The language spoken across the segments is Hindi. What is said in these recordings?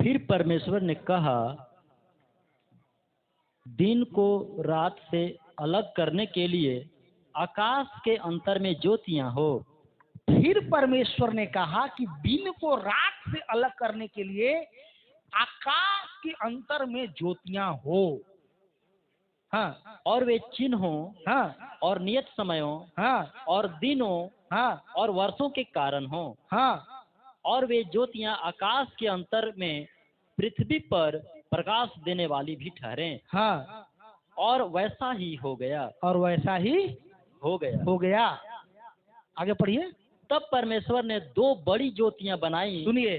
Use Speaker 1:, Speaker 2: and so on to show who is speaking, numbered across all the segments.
Speaker 1: फिर परमेश्वर ने कहा, दिन को रात से अलग करने के लिए आकाश के अंतर में ज्योतियां हो।
Speaker 2: फिर परमेश्वर ने कहा कि दिन को रात से अलग करने के लिए आकाश के अंतर में ज्योतियां हो। हाँ,
Speaker 1: और वे चिन्हों
Speaker 2: हाँ,
Speaker 1: और नियत समयों
Speaker 2: हाँ,
Speaker 1: और दिनों
Speaker 2: हाँ,
Speaker 1: और वर्षों के कारण हो।
Speaker 2: हाँ,
Speaker 1: और वे ज्योतियां आकाश के अंतर में पृथ्वी पर प्रकाश देने वाली भी ठहरें।
Speaker 2: हाँ।
Speaker 1: और वैसा ही हो गया।
Speaker 2: और वैसा ही
Speaker 1: हो गया।
Speaker 2: हो गया। आगे पढ़िए।
Speaker 1: तब परमेश्वर ने दो बड़ी ज्योतियां बनाई।
Speaker 2: सुनिए,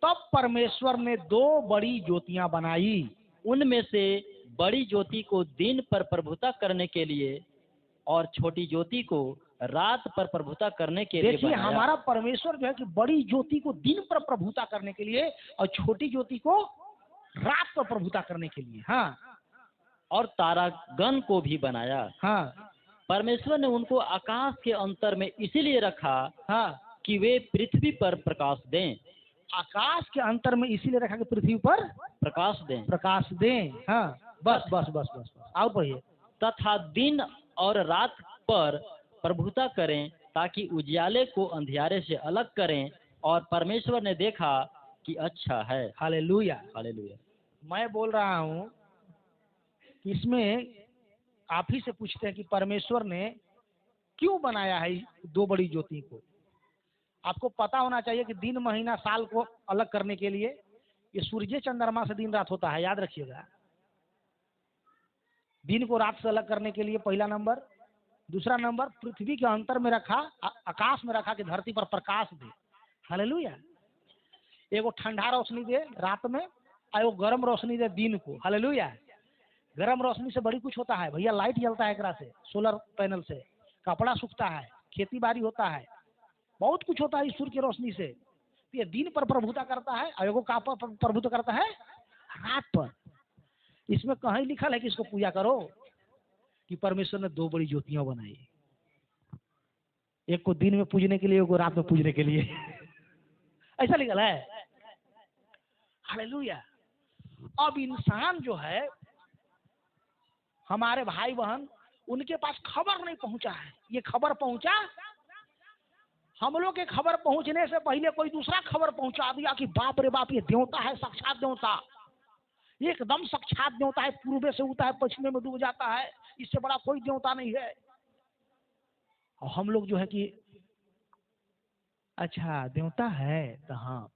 Speaker 2: तब परमेश्वर ने दो बड़ी ज्योतियां बनाई।
Speaker 1: उनमें से बड़ी ज्योति को दिन पर प्रभुता करने के लिए और छोटी ज्योति को रात पर प्रभुता करने के लिए
Speaker 2: देखिए,
Speaker 1: बनाया।
Speaker 2: हमारा परमेश्वर जो है कि बड़ी ज्योति को दिन पर प्रभुता करने के लिए और छोटी ज्योति को रात पर प्रभुता करने के लिए। हाँ,
Speaker 1: और तारागण को भी बनाया।
Speaker 2: हाँ,
Speaker 1: परमेश्वर ने उनको आकाश के अंतर में इसीलिए रखा
Speaker 2: हाँ।
Speaker 1: कि वे पृथ्वी पर प्रकाश दें।
Speaker 2: आकाश के अंतर में इसीलिए रखा कि पृथ्वी पर
Speaker 1: प्रकाश दें।
Speaker 2: प्रकाश दें। हाँ, बस बस बस बस बस। आओ पढ़िए।
Speaker 1: तथा दिन और रात पर प्रभुता करें, ताकि उजियाले को अंधियारे से अलग करें। और परमेश्वर ने देखा कि अच्छा है।
Speaker 2: हालेलुया।
Speaker 1: हालेलुया।
Speaker 2: मैं बोल रहा हूँ कि इसमें आप ही से पूछते हैं कि परमेश्वर ने क्यों बनाया है दो बड़ी ज्योति को। आपको पता होना चाहिए कि दिन महीना साल को अलग करने के लिए ये सूर्य चंद्रमा से दिन रात होता है, याद रखिएगा। दिन को रात से अलग करने के लिए पहला नंबर। दूसरा नंबर, पृथ्वी के अंतर में रखा, आकाश में रखा कि धरती पर प्रकाश दे। हालेलुया। एगो ठंडा रोशनी दे रात में और एगो गर्म रोशनी दे दिन को। हालेलुया। गर्म रोशनी से बड़ी कुछ होता है भैया, लाइट जलता है एकरा से, सोलर पैनल से, कपड़ा सूखता है, खेती बाड़ी होता है, बहुत कुछ होता है सूर्य की रोशनी से। ये दिन पर प्रभुता करता है और एगो का पर प्रभुता करता है रात पर। इसमें कहीं लिखा है कि इसको पूजा करो, कि परमेश्वर ने दो बड़ी ज्योतियां बनाई, एक को दिन में पूजने के लिए, एक को रात में पूजने के लिए। ऐसा लिखा है। हालेलुया। अब इंसान जो है, हमारे भाई बहन, उनके पास खबर नहीं पहुंचा है। ये खबर पहुंचा, हम लोग के खबर पहुंचने से पहले कोई दूसरा खबर पहुंचा दिया कि बाप रे बाप, ये देवता है, साक्षात देवता, एकदम साक्षात देवता है, पूर्वे से उगता है पश्चिम में डूब जाता है, इससे बड़ा कोई देवता नहीं है। और हम लोग जो है कि अच्छा देवता है तो हाँ,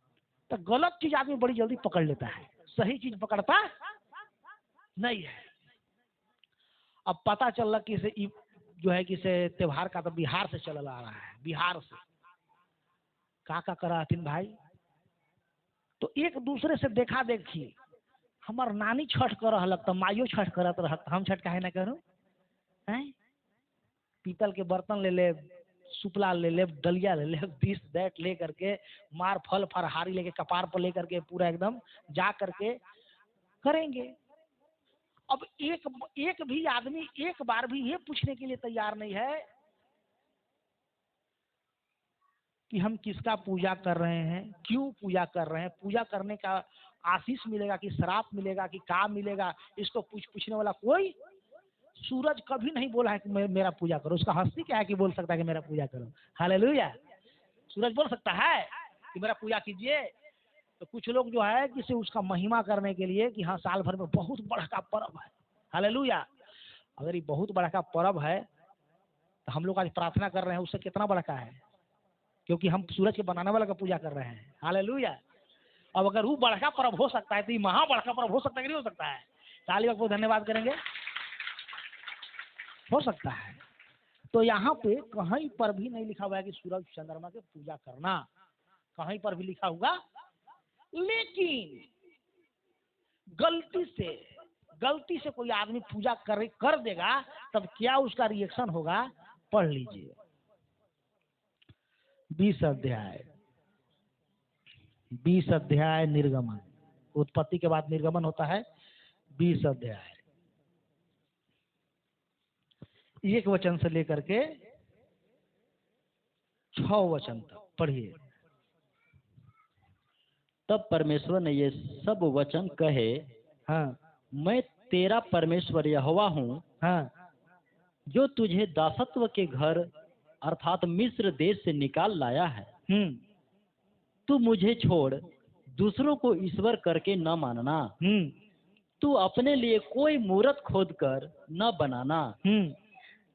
Speaker 2: तो गलत चीज आदमी बड़ी जल्दी पकड़ लेता है, सही चीज पकड़ता नहीं है। अब पता चल रहा कि इसे जो है कि इसे त्योहार का तो बिहार से चल आ रहा है, बिहार से का करातीन भाई। तो एक दूसरे से देखा देखी, हमार नानी छठ कर रहा तो माइयो छठ करत रहत, हम छठ काहे ना करूं हैं। पीतल के बर्तन ले ले, सुपला ले ले, डलिया ले ले, दिस दैट ले करके, मार फल फरहारी लेके कपार पर ले करके पूरा एकदम जा करके करेंगे। अब एक भी आदमी एक बार भी ये पूछने के लिए तैयार नहीं है कि हम किसका पूजा कर रहे हैं, क्यों पूजा कर रहे हैं, पूजा करने का आशीष मिलेगा कि श्राप मिलेगा कि का मिलेगा, इसको पूछने वाला कोई। सूरज कभी नहीं बोला है कि मेरा पूजा करो, उसका हस्ती क्या है कि बोल सकता है कि मेरा पूजा करो। हालेलुया। सूरज बोल सकता है कि मेरा पूजा कीजिए? तो कुछ लोग जो है किसी उसका महिमा करने के लिए कि हाँ साल भर में बहुत बड़ा का पर्व है। हालेलुया। अगर ये बहुत बड़ा का पर्व है तो हम लोग आज प्रार्थना कर रहे हैं, उससे कितना बड़ा का है, क्योंकि हम सूरज के बनाने वाले का पूजा कर रहे हैं। हालेलुया। अब अगर वो बड़ा पर्व हो सकता है तो ये महा बड़ा पर्व हो सकता है कि नहीं हो सकता है? ताली को धन्यवाद करेंगे। हो सकता है। तो यहाँ पे कहीं पर भी नहीं लिखा हुआ है कि सूरज चंद्रमा की पूजा करना, कहीं पर भी लिखा हुआ। लेकिन गलती से कोई आदमी पूजा कर देगा, तब क्या उसका रिएक्शन होगा, पढ़ लीजिए। 20 अध्याय निर्गमन, उत्पत्ति के बाद निर्गमन होता है। 20 अध्याय 1 वचन से लेकर के 6 वचन तक पढ़िए।
Speaker 1: तब परमेश्वर ने ये सब वचन कहे,
Speaker 2: हाँ
Speaker 1: मैं तेरा परमेश्वर यहोवा हूँ,
Speaker 2: हाँ
Speaker 1: जो तुझे दासत्व के घर अर्थात मिस्र देश से निकाल लाया है।
Speaker 2: हम्म
Speaker 1: तू मुझे छोड़ दूसरों को ईश्वर करके न मानना।
Speaker 2: हम्म
Speaker 1: तू अपने लिए कोई मूरत खोद कर न बनाना,
Speaker 2: हम्म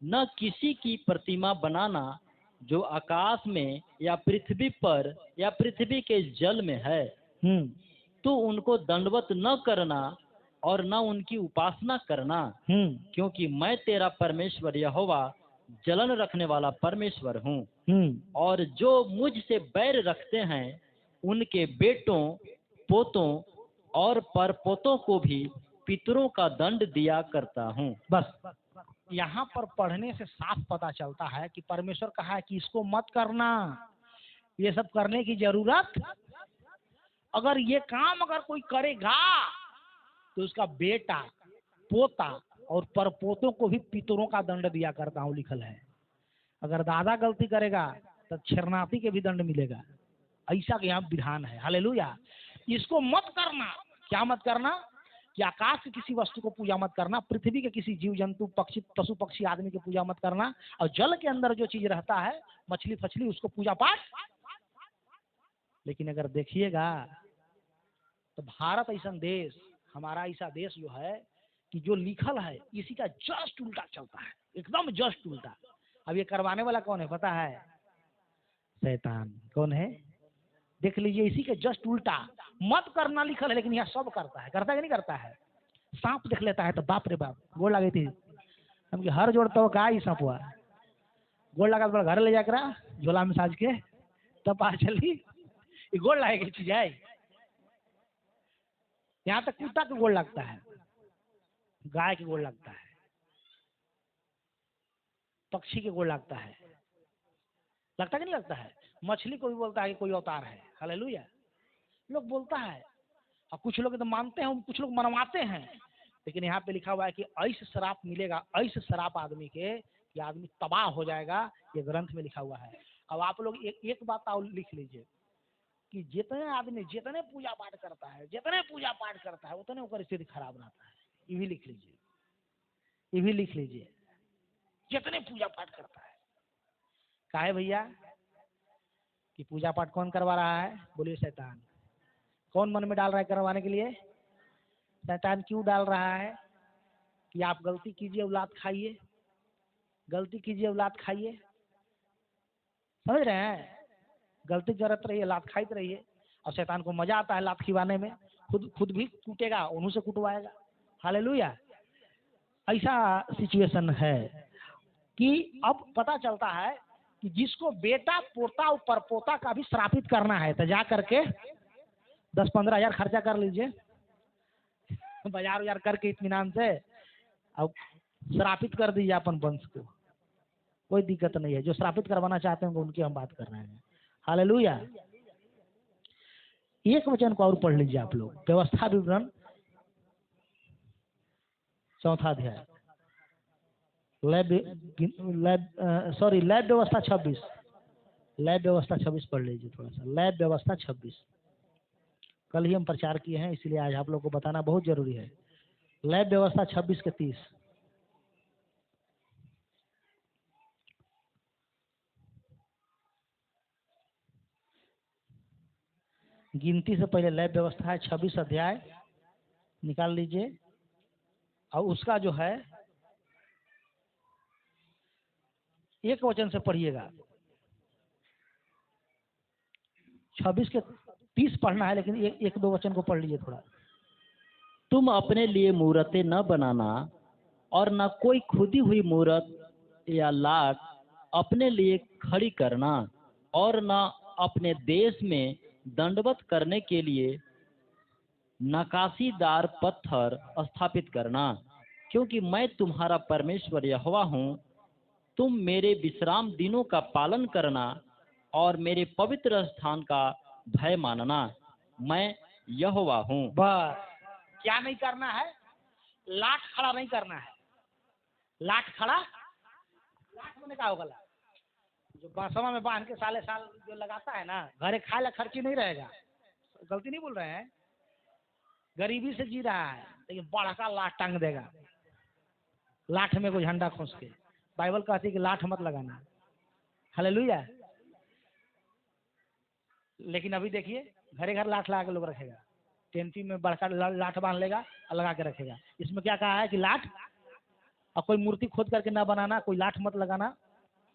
Speaker 1: न किसी की प्रतिमा बनाना जो आकाश में या पृथ्वी पर या पृथ्वी के जल में है।
Speaker 2: हम्म
Speaker 1: तू उनको दंडवत न करना और न उनकी उपासना करना, क्योंकि मैं तेरा परमेश्वर यहोवा जलन रखने वाला परमेश्वर हूँ। और जो मुझसे बैर रखते हैं उनके बेटों, पोतों और परपोतों को भी पितरों का दंड दिया करता हूँ।
Speaker 2: बस यहाँ पर पढ़ने से साफ पता चलता है कि परमेश्वर कहा है कि इसको मत करना, ये सब करने की जरूरत, अगर ये काम अगर कोई करेगा तो उसका बेटा, पोता और परपोतों को भी पितरों का दंड दिया करता हूँ लिखल है। अगर दादा गलती करेगा तो छेरनाती के भी दंड मिलेगा, ऐसा के यहाँ विधान है। हालेलुया। इसको मत करना, क्या मत करना? कि आकाश की किसी वस्तु को पूजा मत करना, पृथ्वी के किसी जीव जंतु, पक्षी, पशु पक्षी आदमी की पूजा मत करना, और जल के अंदर जो चीज रहता है मछली फछली उसको पूजा पाठ। लेकिन अगर देखिएगा तो भारत ऐसा देश, हमारा ऐसा देश जो है कि जो लिखल है इसी का जस्ट उल्टा चलता है, एकदम जस्ट उल्टा। अब ये करवाने वाला कौन है पता है? शैतान। कौन है? देख लीजिए, इसी के जस्ट उल्टा मत करना लिखल है, लेकिन यहाँ सब करता है। करता है कि नहीं करता है? सांप देख लेता है तो बाप रे बाप, गोड़ लगी थी हम कि हर जोड़ता हो का ही सांप हुआ, गोड़ लगा तो घर ले जाकर झोला में साज के तब आ चली ये गोड़ लगेगी चीज है। यहाँ तक कुत्ता के गोड़ लगता है, गाय के गोड़ लगता है, पक्षी के गोड़ लगता है, लगता कि नहीं लगता है? मछली को भी बोलता है कि कोई अवतार है। हालेलुया। लोग बोलता है, और कुछ लोग तो मानते हैं, कुछ लोग मनवाते हैं, लेकिन यहाँ पे लिखा हुआ है कि ऐसे शराप मिलेगा, ऐसे शराप आदमी के कि आदमी तबाह हो जाएगा। ये ग्रंथ में लिखा हुआ है। अब आप लोग एक बात और लिख लीजिए कि जितने आदमी जितने पूजा पाठ करता है, जितने पूजा पाठ करता है उतने उसका स्थिति खराब रहता है। ये भी लिख लीजिए, ये भी लिख लीजिए, जितने पूजा पाठ करता है। काहे भैया? कि पूजा पाठ कौन करवा रहा है? बोलिए शैतान। कौन मन में डाल रहा है करवाने के लिए? शैतान। क्यों डाल रहा है? कि आप गलती कीजिए औलाद खाइए, गलती कीजिए औलाद खाइए। समझ रहे हैं? गलती करते रहिए, लात खाते रहिए, और शैतान को मजा आता है लात खिलाने में। खुद भी कूटेगा, उन्हों से कुटवाएगा। हालेलुया। ऐसा सिचुएशन है कि अब पता चलता है कि जिसको बेटा, पोता और परपोता का भी श्रापित करना है तो जा करके 10-15 हजार खर्चा कर लीजिए, बाजार उजार करके इत्मीनान से, अब श्रापित कर दीजिए अपन वंश को। कोई दिक्कत नहीं है। जो श्रापित करवाना चाहते हैं उनकी हम बात कर रहे हैं। हालेलुया। एक वचन को और पढ़ लीजिए आप लोग, व्यवस्था विवरण 4वां अध्याय, लैब व्यवस्था 26, लैब व्यवस्था 26 पढ़ लीजिए थोड़ा सा। लैब व्यवस्था 26 कल ही हम प्रचार किए हैं, इसलिए आज आप लोग को बताना बहुत जरूरी है। लैब व्यवस्था 26 के 30। गिनती से पहले लैब व्यवस्था है 26 अध्याय, निकाल लीजिए, और उसका जो है एक वचन से पढ़िएगा। 26 के 30 पढ़ना है, लेकिन एक दो वचन को पढ़ लीजिए थोड़ा।
Speaker 1: तुम अपने लिए मूरतें न बनाना और न कोई खुदी हुई मूरत या लाट अपने लिए खड़ी करना, और न अपने देश में दंडवत करने के लिए नकाशीदार पत्थर स्थापित करना, क्योंकि मैं तुम्हारा परमेश्वर यहोवा हूँ। तुम मेरे विश्राम दिनों का पालन करना और मेरे पवित्र स्थान का भय मानना। मैं यहोवा हूँ।
Speaker 2: बस क्या नहीं करना है? लाट खड़ा नहीं करना है। लाट खड़ा, लाट मैंने कहा होगा जो बांसवा में बांध के साले साल जो लगाता है ना, घरे खाए ला खर्ची नहीं रहेगा, गलती नहीं बोल रहे हैं, गरीबी से जी रहा है लेकिन बड़ा लाठ टांग देगा, लाठ में कोई झंडा खोस के। बाइबल कहती है कि लाठ मत लगाना, हालेलुया। लेकिन अभी देखिए घरे घर लाठ लगा के लोग रखेगा, टेंटी में बड़का लाठ बांध लेगा और लगा के रखेगा। इसमें क्या कहा है कि लाठ, और कोई मूर्ति खोद करके ना बनाना, कोई लाठ मत लगाना,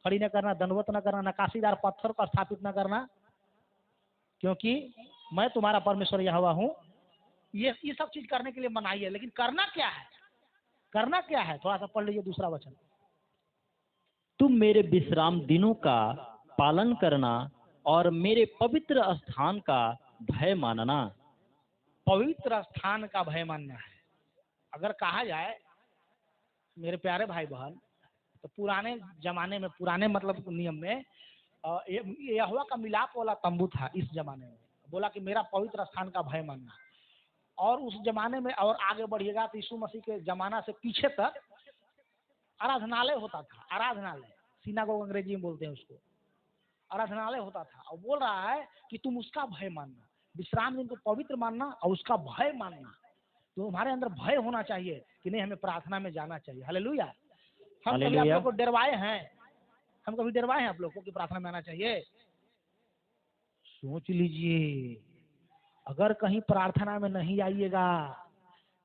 Speaker 2: खड़ी न करना, दंडवत न करना, नकाशीदार पत्थर को स्थापित न करना, क्योंकि मैं तुम्हारा परमेश्वर यहोवा हूँ। ये सब चीज करने के लिए मनाही है, लेकिन करना क्या है, करना क्या है? थोड़ा सा पढ़ लीजिए दूसरा वचन।
Speaker 1: तुम मेरे विश्राम दिनों का पालन करना और मेरे पवित्र स्थान का भय मानना।
Speaker 2: पवित्र स्थान का भय मानना है। अगर कहा जाए मेरे प्यारे भाई बहन, तो पुराने जमाने में, पुराने मतलब नियम में यहोवा का मिलाप वाला तंबू था। इस जमाने में बोला कि मेरा पवित्र स्थान का भय मानना। और उस जमाने में और आगे बढ़िएगा तो यीशु मसीह के जमाना से पीछे तक आराधनालय होता था। आराधनालय, सिनागोग अंग्रेजी में बोलते हैं उसको, आराधनालय होता था। और बोल रहा है कि तुम उसका भय मानना, विश्राम दिन को पवित्र मानना और उसका भय मानना। तो हमारे अंदर भय होना चाहिए कि नहीं, हमें प्रार्थना में जाना चाहिए। हालेलुया। हम कभी आप लोग को डरवाए हैं? हम कभी डरवाए हैं आप लोग को कि प्रार्थना में आना चाहिए? सोच लीजिए, अगर कहीं प्रार्थना में नहीं आइएगा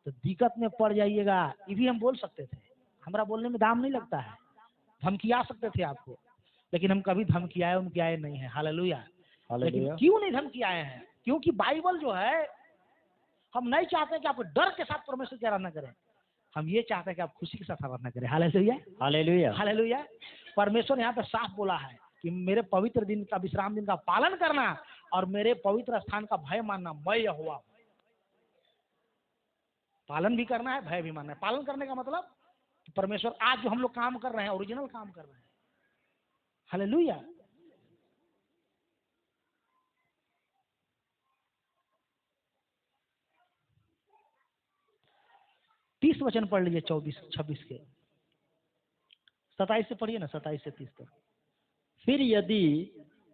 Speaker 2: तो दिक्कत में पड़ जाइएगा। ये भी हम बोल सकते थे, हमारा बोलने में दाम नहीं लगता है, धमकिया सकते थे आपको, लेकिन हम कभी धमकियाए नहीं है। हालेलुया। लेकिन क्यों नहीं धमकियाए हैं? क्योंकि बाइबल जो है, हम नहीं चाहते कि आप डर के साथ परमेश्वर की आराधना करें, हम ये चाहते हैं कि आप खुशी के साथ आराधना करें। Hallelujah, hallelujah, hallelujah. परमेश्वर यहाँ पे साफ बोला है कि मेरे पवित्र दिन का, विश्राम दिन का पालन करना और मेरे पवित्र स्थान का भय मानना, मैं यहोवा। पालन भी करना है, भय भी मानना है। पालन करने का मतलब परमेश्वर आज जो हम लोग काम कर रहे हैं, ओरिजिनल काम कर रहे हैं। हालेलुया। तीस वचन पढ़ लीजिए, 24-26 के, 27 से पढ़िए ना, 27 से 30 तक।
Speaker 1: फिर यदि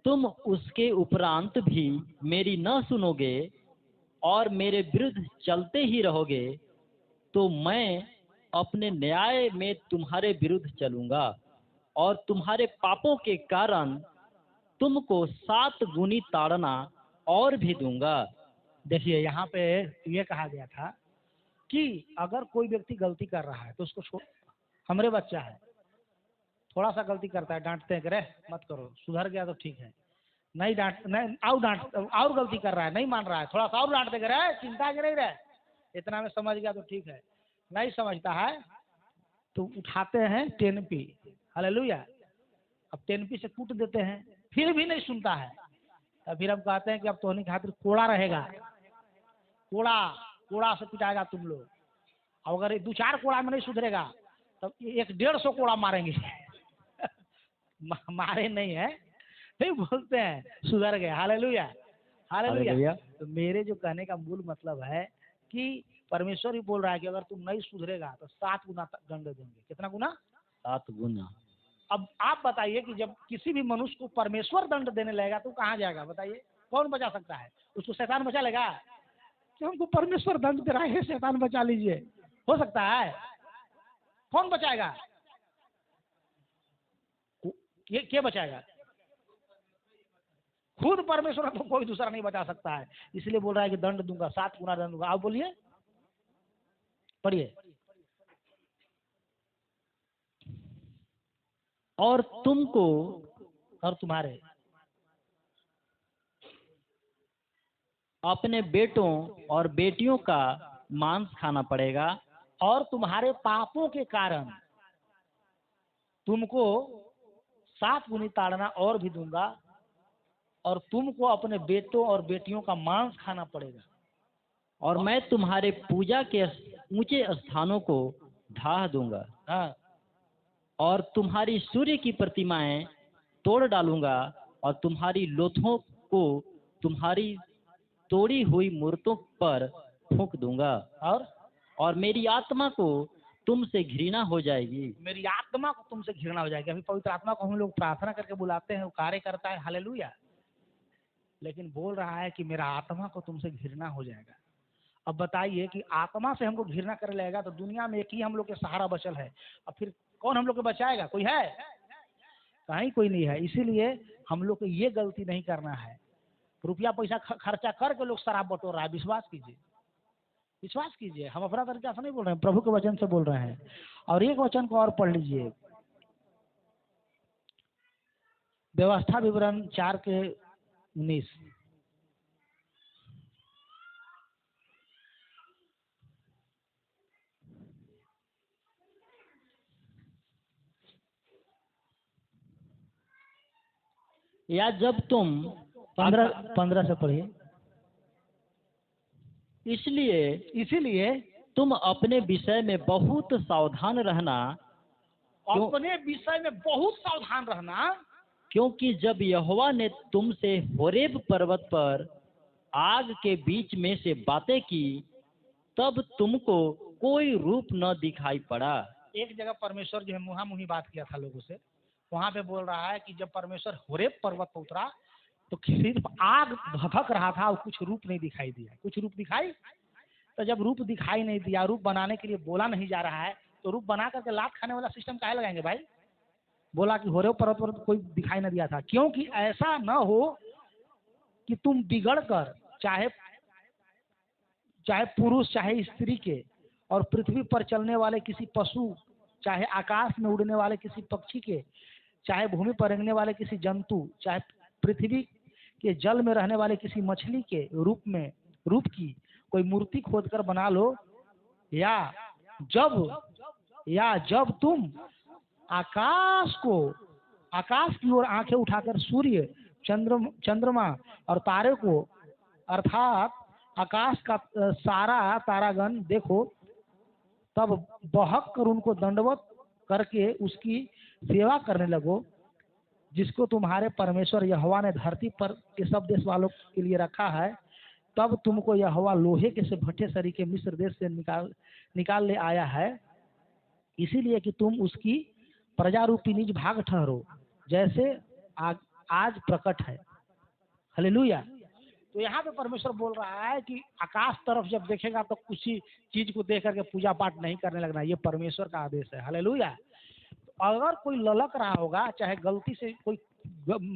Speaker 1: तुम उसके उपरांत भी मेरी न सुनोगे और मेरे विरुद्ध चलते ही रहोगे, तो मैं अपने न्याय में तुम्हारे विरुद्ध चलूंगा और तुम्हारे पापों के कारण तुमको 7 गुनी ताड़ना और भी दूंगा।
Speaker 2: देखिए यहाँ पे ये कहा गया था कि अगर कोई व्यक्ति गलती कर रहा है तो उसको छोड़। हमारे बच्चा है, थोड़ा सा गलती करता है, डांटते हैं, करे मत करो, सुधर गया तो ठीक है। नहीं डांट, नहीं और गलती कर रहा है, नहीं मान रहा है, थोड़ा सा और डांटते, करे चिंता करे रहे, इतना में समझ गया तो ठीक है। नहीं समझता है तो उठाते हैं 10p। हालेलुया। अब 10p से कूट देते हैं, फिर भी नहीं सुनता है, तो फिर हम कहते हैं कि अब तो नहीं खातिर कोड़ा रहेगा, कोड़ा से पिटाएगा तुम लोग। अगर 2-4 कोड़ा में नहीं सुधरेगा तो 150 कोड़ा मारेंगे। मारे नहीं है, नहीं बोलते हैं सुधर गए। Hallelujah, hallelujah. तो मेरे जो कहने का मूल मतलब है कि परमेश्वर ही बोल रहा है कि अगर तुम नहीं सुधरेगा तो 7 गुना दंड देंगे। कितना गुना?
Speaker 1: 7 गुना।
Speaker 2: अब आप बताइए कि जब किसी भी मनुष्य को परमेश्वर दंड देने लगेगा तो कहाँ जाएगा? बताइए, कौन बचा सकता है उसको? शैतान बचा लेगा कि हमको परमेश्वर दंड दे रहा है, शैतान बचा लीजिए? हो सकता है? कौन बचाएगा? क्या बचाएगा? खुद परमेश्वर को कोई दूसरा नहीं बचा सकता है। इसलिए बोल रहा है कि दंड दूंगा, 7 गुना दंड दूंगा। आप बोलिए, पढ़िए।
Speaker 1: और तुमको
Speaker 2: और तुम्हारे
Speaker 1: अपने बेटों और बेटियों का मांस खाना पड़ेगा,
Speaker 2: और तुम्हारे पापों के कारण तुमको 7 गुनी ताड़ना और भी दूंगा, और तुमको अपने बेटों और बेटियों का मांस खाना पड़ेगा।
Speaker 1: और मैं तुम्हारे पूजा के ऊंचे स्थानों को ढा दूंगा।
Speaker 2: हाँ।
Speaker 1: और तुम्हारी सूर्य की प्रतिमाएं तोड़ डालूंगा और तुम्हारी लोथों को तुम्हारी तोड़ी हुई मूर्तों पर फूंक दूंगा। और मेरी आत्मा को तुमसे घृणा हो जाएगी।
Speaker 2: मेरी आत्मा को तुमसे घृणा हो जाएगी। अभी पवित्र आत्मा को हम लोग प्रार्थना करके बुलाते हैं, वो कार्य करता है। हालेलुया। लेकिन बोल रहा है कि मेरा आत्मा को तुमसे घृणा हो जाएगा। अब बताइए कि आत्मा से हमको घृणा कर लेगा तो दुनिया में एक ही हम लोग के सहारा बचल है, अब फिर कौन हम लोग को बचाएगा? कोई है? कहीं कोई नहीं है। इसीलिए हम लोग को ये गलती नहीं करना है। रुपया पैसा खर्चा करके लोग शराब बटोर रहा है, विश्वास कीजिए, विश्वास कीजिए। हम अपना तरीका से नहीं बोल रहे हैं, प्रभु के वचन से बोल रहे हैं। और एक वचन को और पढ़ लीजिए, व्यवस्था विवरण 4:19।
Speaker 1: या जब तुम
Speaker 2: 15 से पढ़िए।
Speaker 1: इसीलिए तुम अपने विषय में बहुत सावधान रहना।
Speaker 2: अपने विषय में बहुत सावधान रहना,
Speaker 1: क्योंकि जब यहोवा ने तुमसे होरेब पर्वत पर आग के बीच में से बातें की, तब तुमको कोई रूप न दिखाई पड़ा।
Speaker 2: एक जगह परमेश्वर जो है मुहा मुही बात किया था लोगों से, वहां पे बोल रहा है कि जब परमेश्वर होरेब पर्वत पर उतरा तो सिर्फ आग भभक रहा था और कुछ रूप नहीं दिखाई दिया। कुछ रूप दिखाई, तो जब रूप दिखाई नहीं दिया, रूप बनाने के लिए बोला नहीं जा रहा है, तो रूप बना करके लात खाने वाला सिस्टम काहे लगाएंगे भाई? बोला कि होरेब पर्वत पर कोई दिखाई न दिया था, क्योंकि ऐसा न हो कि तुम बिगड़ कर चाहे पुरुष चाहे स्त्री के, और पृथ्वी पर चलने वाले किसी पशु, चाहे आकाश में उड़ने वाले किसी पक्षी के, चाहे भूमि पर रेंगने वाले किसी जंतु, चाहे पृथ्वी के जल में रहने वाले किसी मछली के रूप की कोई मूर्ति खोदकर बना लो, या जब तुम आकाश की ओर आंखें उठाकर सूर्य, चंद्रमा और तारे को, अर्थात आकाश का सारा तारागण देखो, तब बहक कर उनको दंडवत करके उसकी सेवा करने लगो, जिसको तुम्हारे परमेश्वर यहोवा ने धरती पर के सब देश वालों के लिए रखा है। तब तुमको यहोवा लोहे के से भट्टे सरीखे मिस्र देश से निकाल ले आया है, इसीलिए कि तुम उसकी प्रजा रूपी निज भाग ठहरो, जैसे आज प्रकट है। हालेलुया। तो यहाँ पे परमेश्वर बोल रहा है कि आकाश तरफ जब देखेगा तो किसी चीज को देख करके पूजा पाठ नहीं करने लगना, ये परमेश्वर का आदेश है। हालेलुया। अगर कोई ललक रहा होगा, चाहे गलती से कोई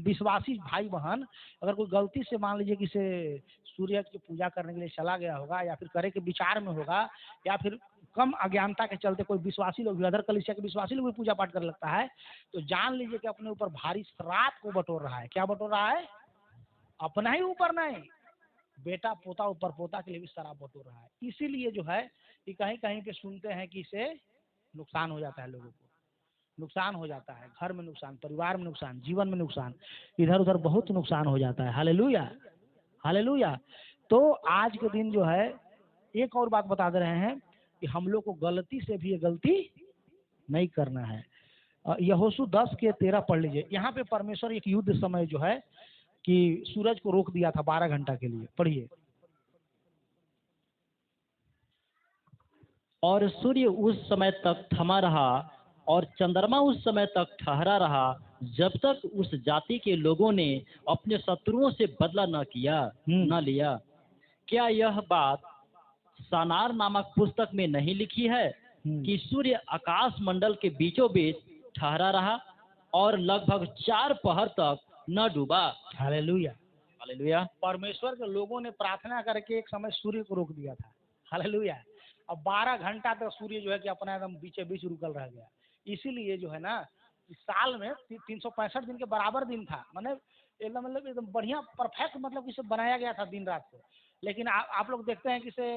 Speaker 2: विश्वासी भाई बहन अगर कोई गलती से मान लीजिए कि से सूर्य की पूजा करने के लिए चला गया होगा, या फिर करे के विचार में होगा, या फिर कम अज्ञानता के चलते कोई विश्वासी लोग, अदर कलीसिया के विश्वासी लोग भी पूजा पाठ करने लगता है, तो जान लीजिए कि अपने ऊपर भारी श्राप को बटोर रहा है। क्या बटोर रहा है? अपना ही ऊपर नहीं, बेटा पोता ऊपर पोता के लिए भी शराब बटोर रहा है। इसीलिए जो है कि कहीं कहीं पे सुनते हैं कि इससे नुकसान हो जाता है, लोगों को नुकसान हो जाता है, घर में नुकसान, परिवार में नुकसान, जीवन में नुकसान, इधर उधर बहुत नुकसान हो जाता है। Hallelujah, hallelujah. तो आज के दिन जो है एक और बात बता दे रहे हैं कि हम लोग को गलती से भी ये गलती नहीं करना है। यहोशू 10:13 पढ़ लीजिए। यहाँ पे परमेश्वर एक युद्ध समय जो है कि सूरज को रोक दिया था 12 घंटा के लिए। पढ़िए।
Speaker 1: और सूर्य उस समय तक थमा रहा और चंद्रमा उस समय तक ठहरा रहा, जब तक उस जाति के लोगों ने अपने शत्रुओं से बदला न लिया। क्या यह बात सानार नामक पुस्तक में नहीं लिखी है कि सूर्य आकाश मंडल के बीचों बीच ठहरा रहा और लगभग 4 पहर तक न डूबा?
Speaker 2: Hallelujah,
Speaker 1: hallelujah.
Speaker 2: परमेश्वर के लोगों ने प्रार्थना करके एक समय सूर्य को रोक दिया था। हालेलुया। अब 12 घंटा तक सूर्य जो है कि अपना एकदम बीचे बीच रुकल रह गया। इसीलिए जो है ना, इस साल में 365 दिन के बराबर दिन था, एकदम मतलब एकदम बढ़िया परफेक्ट, मतलब इसे बनाया गया था दिन रात को। लेकिन आप लोग देखते हैं कि इसे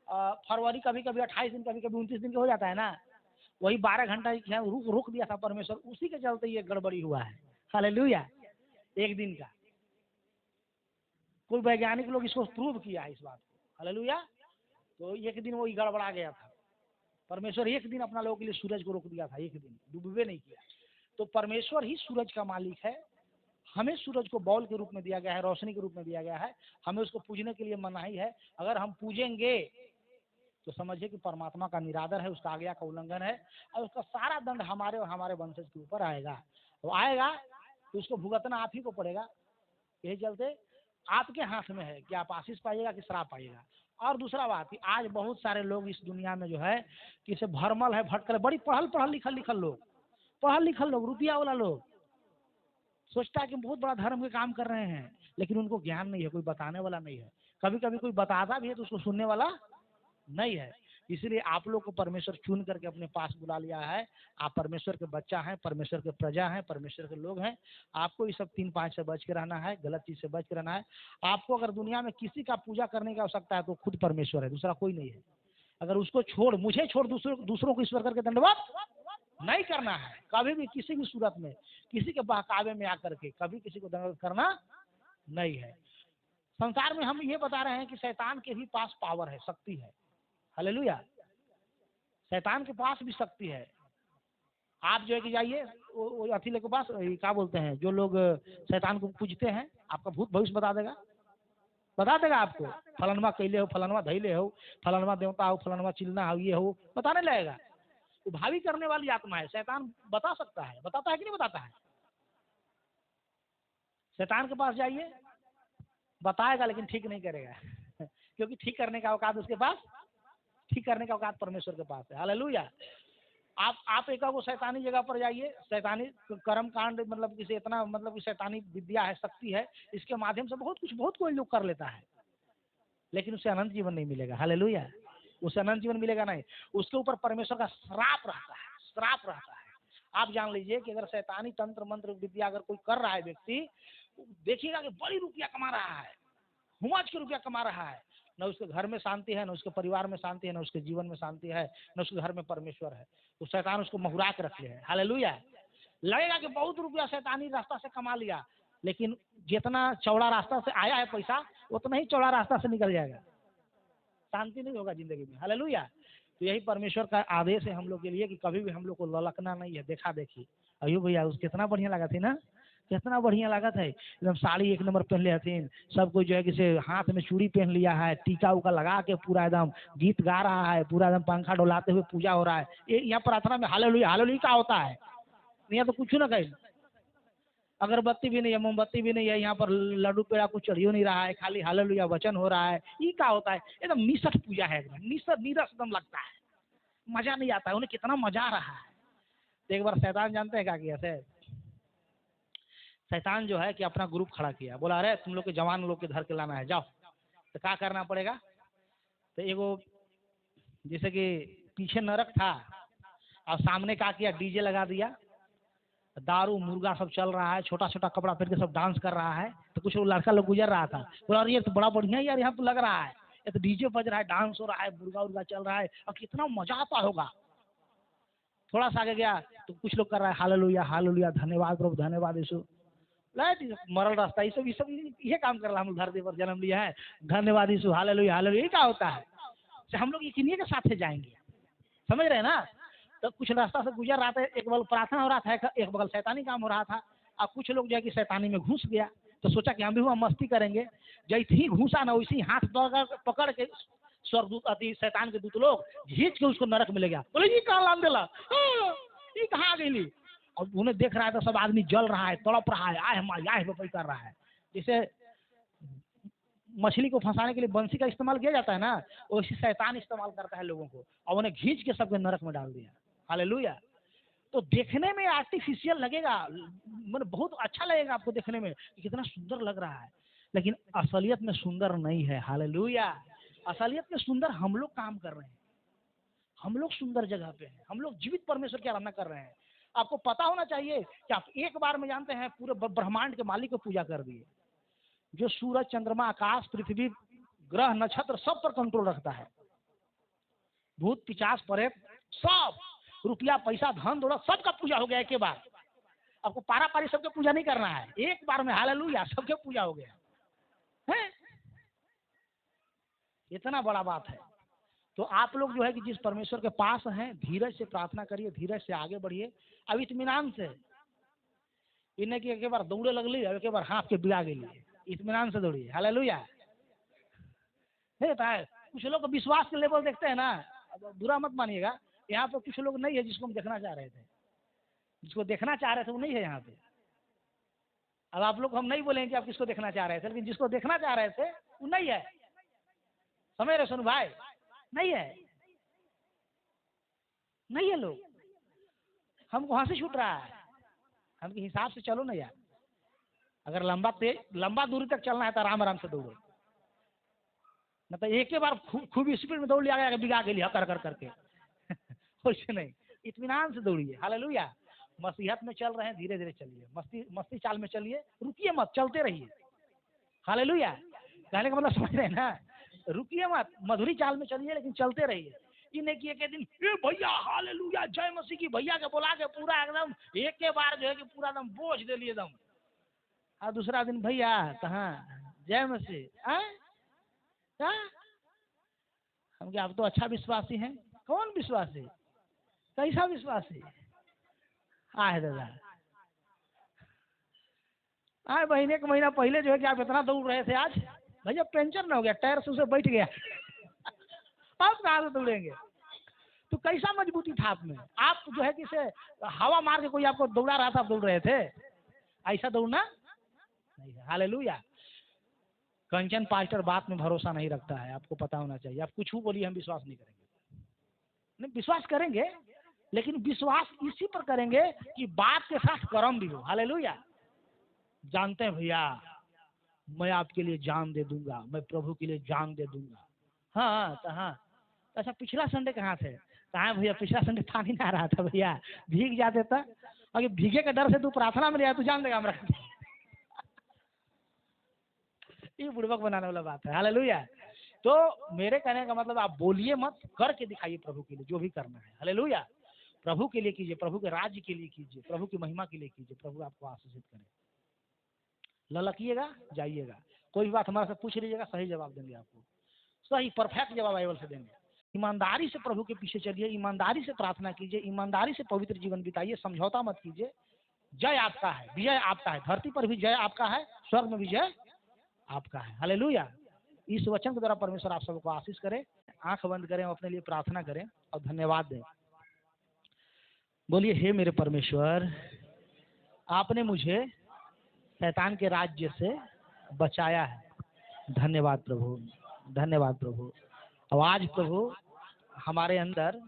Speaker 2: फरवरी कभी कभी 28 दिन, कभी कभी 29 दिन का हो जाता है ना, वही 12 घंटा रोक दिया था परमेश्वर, उसी के चलते ये गड़बड़ी हुआ है। हालेलुया। एक दिन का कोई वैज्ञानिक लोग इसको प्रूव किया है इस बात को। हालेलुया। तो एक दिन वो गड़बड़ा गया था, परमेश्वर एक दिन अपना लोगों के लिए सूरज को रोक दिया था, एक दिन डूबे नहीं किया। तो परमेश्वर ही सूरज का मालिक है। हमें सूरज को बॉल के रूप में दिया गया है, रोशनी के रूप में दिया गया है। हमें उसको पूजने के लिए मनाही है। अगर हम पूजेंगे तो समझिए कि परमात्मा का निरादर है, उसका आज्ञा का उल्लंघन है, और उसका सारा दंड हमारे और हमारे वंशज के ऊपर आएगा। तो आएगा तो उसको भुगतना आप ही को पड़ेगा। यही चलते आपके हाथ में है कि आप आशीष पाइएगा कि श्राप पाइएगा। और दूसरा बात कि आज बहुत सारे लोग इस दुनिया में जो है कि इसे भरमल है, भटकर, बड़ी पढ़ल लिखल लोग, रुपया वाला लोग सोचता है कि बहुत बड़ा धर्म के काम कर रहे हैं, लेकिन उनको ज्ञान नहीं है, कोई बताने वाला नहीं है। कभी कभी कोई बताता भी है तो उसको सुनने वाला नहीं है। इसलिए आप लोग को परमेश्वर चुन करके अपने पास बुला लिया है। आप परमेश्वर के बच्चा हैं, परमेश्वर के प्रजा हैं, परमेश्वर के लोग हैं। आपको ये सब 3-5 से बच के रहना है, गलत चीज से बच के रहना है। आपको अगर दुनिया में किसी का पूजा करने की आवश्यकता है तो खुद परमेश्वर है, दूसरा कोई नहीं है। अगर उसको छोड़, मुझे छोड़ दूसरों को ईश्वर करके दंडवत नहीं करना है, कभी भी किसी भी सूरत में, किसी के बहकावे में आकर के कभी किसी को दंडवत करना नहीं है। संसार में हम ये बता रहे हैं कि शैतान के भी पास पावर है, शक्ति है। हालेलुया, शैतान के पास भी शक्ति है। आप जो है कि जाइए वो अथीले के पास, क्या बोलते हैं, जो लोग शैतान को पूजते हैं, आपका भूत भविष्य बता देगा आपको। फलनवा कैले हो, फलनवा धैले हो, फलनवा देवता हो, फलनवा चिलना हो, ये हो, बताने लगेगा। वो भावी करने वाली आत्मा है। शैतान बता सकता है, बताता है कि नहीं बताता है? शैतान के पास जाइए, बताएगा लेकिन ठीक नहीं करेगा क्योंकि ठीक करने का औकात उसके पास, ठीक करने का औकात परमेश्वर के पास है। हालेलुया। आप एक वो शैतानी जगह पर जाइए, शैतानी कर्म कांड, मतलब किसी इतना, मतलब कि शैतानी विद्या है, शक्ति है, इसके माध्यम से बहुत कोई लोग कर लेता है, लेकिन उसे अनंत जीवन नहीं मिलेगा। हालेलुया, उसे अनंत जीवन मिलेगा नहीं, उसके ऊपर परमेश्वर का श्राप रहता है। आप जान लीजिए कि अगर शैतानी तंत्र मंत्र विद्या अगर कोई कर रहा है व्यक्ति, देखिएगा कि बड़ी रुपया कमा रहा है, हुमाच के रुपया कमा रहा है, न उसके घर में शांति है, न उसके परिवार में शांति है, न उसके जीवन में शांति है, न उसके घर में परमेश्वर है, तो शैतान उसको महुरा के रख ले है। हालेलुया। लगेगा कि बहुत रुपया शैतानी रास्ता से कमा लिया, लेकिन जितना चौड़ा रास्ता से आया है पैसा, उतना ही चौड़ा रास्ता से निकल जाएगा, शांति नहीं होगा जिंदगी में। हालेलुया। तो यही परमेश्वर का आदेश है हम लोग के लिए कि कभी भी हम लोग को ललकना नहीं है, देखा देखी। अयो भैया उस कितना बढ़िया लगा थी ना, कितना बढ़िया लगा था, एकदम साड़ी 1 नंबर पहन लिया थी, सब कोई जो है किसी हाथ में चूड़ी पहन लिया है, टीका उका लगा के पूरा एकदम गीत गा रहा है, पूरा एकदम पंखा डोलाते हुए पूजा हो रहा है। यहाँ प्रार्थना में हालेलुया हालेलुया क्या होता है? यहाँ तो कुछ ना कहीं, अगरबत्ती भी नहीं है, मोमबत्ती भी नहीं है, यहाँ पर लड्डू पेड़ा कुछ चढ़ियो नहीं रहा है, खाली हालेलुया वचन हो रहा है। ये क्या होता है? एकदम निसट पूजा है, एकदम निसट नीरस एकदम लगता है, मजा नहीं आता है। उन्हें कितना मजा आ रहा है। तो एक बार शैतान जानते हैं क्या किया थे? शैतान जो है कि अपना ग्रुप खड़ा किया, बोला अरे तुम लोग के जवान लोग के धर के लाना है, जाओ। तो क्या करना पड़ेगा? तो एगो जैसे कि पीछे नरक था और सामने क्या किया, डीजे लगा दिया, दारू मुर्गा सब चल रहा है, छोटा छोटा कपड़ा पहन के सब डांस कर रहा है। तो कुछ लड़का लोग गुजर रहा था, बोला अरे ये तो बड़ा बढ़िया यार, यहाँ तो लग रहा है, ये तो डीजे बज रहा है, डांस हो रहा है, मुर्गा उर्गा चल रहा है, और कितना मजा आता होगा। थोड़ा सा आगे गया तो कुछ लोग कर रहा है हालेलुया हालेलुया, धन्यवाद प्रभु, धन्यवाद यीशु। मरल रास्ता, ये सब ये काम कर रहा, हम धरती पर जन्म लिया है, धन्यवाद यीशु हालेलुया हालेलुया। ये क्या होता है? तो हम लोग इन्हीं के साथ जाएंगे, समझ रहे हैं ना? तो कुछ रास्ता से गुजर रहा था, एक बगल प्रार्थना हो रहा था, एक बगल शैतानी काम हो रहा था। अब कुछ लोग जो है कि शैतानी में घुस गया, तो सोचा कि हम भी वहाँ मस्ती करेंगे। जैसे ही घुसा ना, वैसे ही हाथ पकड़ के स्वर्गदूत अति शैतान के दूत लोग खींच के उसको नरक में ले गया। बोले ये कहाँ लान देला, ये कहाँ आ गई? और उन्हें देख रहा है तो सब आदमी जल रहा है, तड़प रहा है, आए हमारे आए कर रहा है। जैसे मछली को फंसाने के लिए बंसी का इस्तेमाल किया जाता है ना, वैसे शैतान इस्तेमाल करता है लोगों को, और उन्हें खींच के सबके नरक में डाल दिया। हालेलुया। तो देखने में आर्टिफिशियल लगेगा, मतलब बहुत अच्छा लगेगा आपको देखने में, कितना सुंदर लग रहा है, लेकिन असलियत में सुंदर नहीं है। हालेलुया। असलियत में सुंदर हम लोग काम कर रहे हैं, हम लोग सुंदर जगह पे हैं, हम लोग जीवित परमेश्वर की आराधना कर रहे हैं। आपको पता होना चाहिए कि आप एक बार में जानते हैं पूरे ब्रह्मांड के मालिक को पूजा कर दिए, जो सूरज चंद्रमा आकाश पृथ्वी ग्रह नक्षत्र सब पर कंट्रोल रखता है, भूत पिशाच प्रेत सब, रुपया पैसा धन दौलत सबका पूजा हो गया एक बार। आपको पारा पारी सबके पूजा नहीं करना है, एक बार में हालेलुया सबके पूजा हो गया है। इतना बड़ा बात है। तो आप लोग जो है कि जिस परमेश्वर के पास हैं, धीरज से प्रार्थना करिए, धीरज से आगे बढ़िए, अब इत्मीनान से, इन्हें कि एक बार दौड़े लगली, एक बार हाथ के बिगा गई, इत्मीनान से दौड़िए। हालेलुया। है कुछ लोग का विश्वास के लेवल देखते हैं ना, बुरा मत मानिएगा, यहाँ पर कुछ लोग नहीं है जिसको हम देखना चाह रहे थे, जिसको देखना चाह रहे थे वो नहीं है यहाँ पे। अब आप लोग हम नहीं बोलेंगे कि आप किसको देखना चाह रहे थे, लेकिन जिसको देखना चाह रहे थे वो नहीं है। समझ रहे सुन भाई, नहीं है, नहीं है लोग। हमको वहां से छूट रहा है, हमके हिसाब से चलो ना यार। अगर लंबा दूरी तक चलना है तो आराम आराम से दौड़ो, न तो एक ही बार खूब स्पीड में दौड़ लिया बिगा के लिए कर कर करके वैसे नहीं, इत्मीनान से दौड़िए। हालेलुया। मसीहत में चल रहे हैं, धीरे धीरे चलिए, मस्ती चाल में चलिए, रुकिए मत, चलते रहिए। हालेलुया। कहने का मतलब समझ रहे हैं ना, रुकिए मत, मधुरी चाल में चलिए लेकिन चलते रहिए। ये नहीं कि एक दिन ए भैया हालेलुया जय मसीह की भैया के बुला के पूरा एकदम एक के बार जो है कि पूरा एकदम बोझ दे लिए एकदम, और दूसरा दिन भैया कहाँ जय मसीह हम क्या, आप तो अच्छा विश्वासी हैं। कौन विश्वासी, कैसा विश्वासी? है दादा, महीने एक महीना पहले जो है कि आप इतना दौड़ रहे थे, आज भैया पंचर ना हो गया, टायर से उसे बैठ गया आप कहाँ से दौड़ेंगे? तो कैसा मजबूती था आप में? आप जो है कि से हवा मार के कोई आपको दौड़ा रहा था, आप दौड़ रहे थे? ऐसा दौड़ना नहीं है। हालेलुया। कंचन पास्टर बात में भरोसा नहीं रखता है, आपको पता होना चाहिए। आप कुछ भी बोलिए, हम विश्वास नहीं करेंगे। नहीं, विश्वास करेंगे, लेकिन विश्वास इसी पर करेंगे कि बात के साथ कर्म भी हो। हालेलुया। जानते हैं भैया, मैं आपके लिए जान दे दूंगा, मैं प्रभु के लिए जान दे दूंगा। हाँ कहाँ? अच्छा पिछला संडे कहाँ थे? कहाँ भैया, पिछला संडे पानी ना रहा था भैया, भीग जाते था। अगर भीगे के डर से तू प्रार्थना में नहीं आया तो जान देगा हमरा ये बुड़बक बनाने वाला बात है। हालेलुया। तो मेरे कहने का मतलब, आप बोलिए मत, करके दिखाइए प्रभु के लिए जो भी करना है। हालेलुया। प्रभु के लिए कीजिए, प्रभु के राज्य के लिए कीजिए, प्रभु की महिमा के लिए कीजिए। प्रभु आपको आशीषित करे। ललकिएगा, जाइएगा, कोई भी बात हमारे से पूछ लीजिएगा, सही जवाब देंगे आपको, सही परफेक्ट जवाब बाइबल से देंगे। ईमानदारी से प्रभु के पीछे चलिए, ईमानदारी से प्रार्थना कीजिए, ईमानदारी से पवित्र जीवन बिताइए, समझौता मत कीजिए। जय आपका है, विजय आपका है, धरती पर भी जय आपका है, स्वर्ग में विजय आपका है। हालेलुया। इस वचन के द्वारा परमेश्वर आप सबको आशीष करे। आंख बंद करें, अपने लिए प्रार्थना करें और धन्यवाद दें। बोलिए, हे मेरे परमेश्वर, आपने मुझे शैतान के राज्य से बचाया है। धन्यवाद प्रभु, धन्यवाद प्रभु। और आज प्रभु हमारे अंदर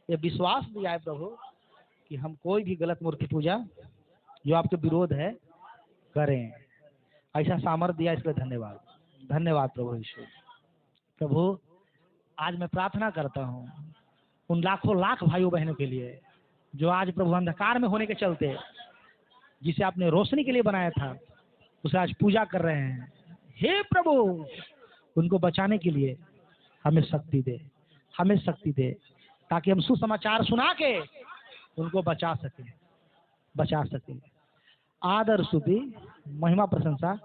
Speaker 2: ये विश्वास दिया है प्रभु कि हम कोई भी गलत मूर्ति पूजा जो आपके विरोध है करें, ऐसा सामर्थ्य दिया, इसलिए धन्यवाद। धन्यवाद प्रभु यीशु। प्रभु आज मैं प्रार्थना करता हूँ उन लाखों लाख भाइयों बहनों के लिए जो आज प्रभु अंधकार में होने के चलते, जिसे आपने रोशनी के लिए बनाया था, उसे आज पूजा कर रहे हैं। हे प्रभु, उनको बचाने के लिए हमें शक्ति दे, हमें शक्ति दे, ताकि हम सुसमाचार सुना के उनको बचा सके, बचा सके। आदर स्तुति महिमा प्रशंसा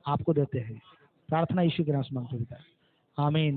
Speaker 2: आपको देते हैं। प्रार्थना यीशु के नाम से मांगते हैं, आमीन।